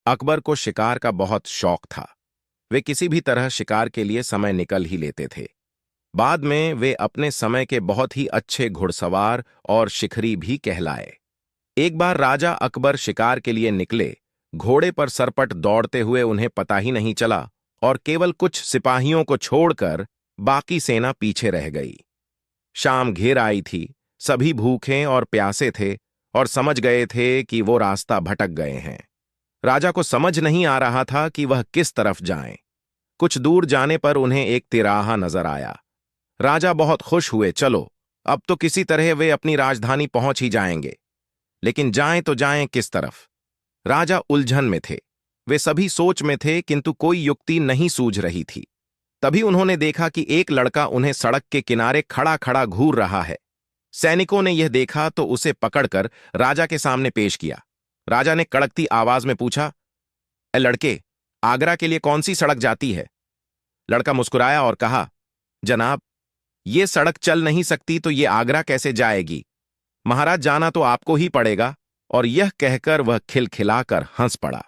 अकबर को शिकार का बहुत शौक था। वे किसी भी तरह शिकार के लिए समय निकल ही लेते थे। बाद में वे अपने समय के बहुत ही अच्छे घुड़सवार और शिखरी भी कहलाए। एक बार राजा अकबर शिकार के लिए निकले। घोड़े पर सरपट दौड़ते हुए उन्हें पता ही नहीं चला और केवल कुछ सिपाहियों को छोड़कर बाकी सेना पीछे रह गई। शाम घेर आई थी। सभी भूखे और प्यासे थे और समझ गए थे कि वो रास्ता भटक गए हैं। राजा को समझ नहीं आ रहा था कि वह किस तरफ जाएं। कुछ दूर जाने पर उन्हें एक तिराहा नजर आया। राजा बहुत खुश हुए। चलो, अब तो किसी तरह वे अपनी राजधानी पहुंच ही जाएंगे। लेकिन जाएं तो जाएं किस तरफ? राजा उलझन में थे। वे सभी सोच में थे, किंतु कोई युक्ति नहीं सूझ रही थी। तभी उन्होंने देखा कि एक लड़का उन्हें सड़क के किनारे खड़ा खड़ा घूर रहा है। सैनिकों ने यह देखा तो उसे पकड़कर राजा के सामने पेश किया। राजा ने कड़कती आवाज में पूछा, ए लड़के, आगरा के लिए कौन सी सड़क जाती है? लड़का मुस्कुराया और कहा, जनाब, ये सड़क चल नहीं सकती तो ये आगरा कैसे जाएगी? महाराज, जाना तो आपको ही पड़ेगा। और यह कहकर वह खिलखिलाकर हंस पड़ा।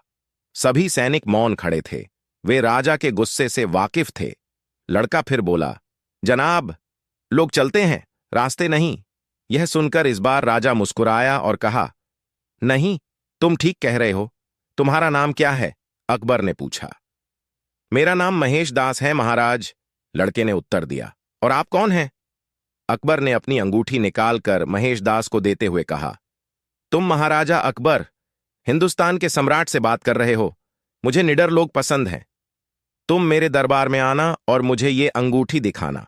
सभी सैनिक मौन खड़े थे। वे राजा के गुस्से से वाकिफ थे। लड़का फिर बोला, जनाब, लोग चलते हैं, रास्ते नहीं। यह सुनकर इस बार राजा मुस्कुराया और कहा, नहीं, तुम ठीक कह रहे हो। तुम्हारा नाम क्या है? अकबर ने पूछा। मेरा नाम महेश दास है महाराज, लड़के ने उत्तर दिया। और आप कौन हैं? अकबर ने अपनी अंगूठी निकालकर महेश दास को देते हुए कहा, तुम महाराजा अकबर, हिंदुस्तान के सम्राट से बात कर रहे हो। मुझे निडर लोग पसंद हैं। तुम मेरे दरबार में आना और मुझे ये अंगूठी दिखाना।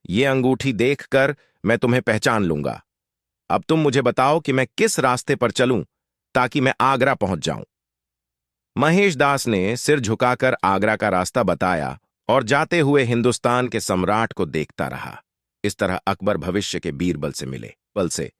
ये अंगूठी देखकर मैं तुम्हें पहचान लूंगा। अब तुम मुझे बताओ कि मैं किस रास्ते पर चलूं ताकि मैं आगरा पहुंच जाऊं। महेश दास ने सिर झुकाकर आगरा का रास्ता बताया और जाते हुए हिंदुस्तान के सम्राट को देखता रहा। इस तरह अकबर भविष्य के बीरबल से मिले। बल से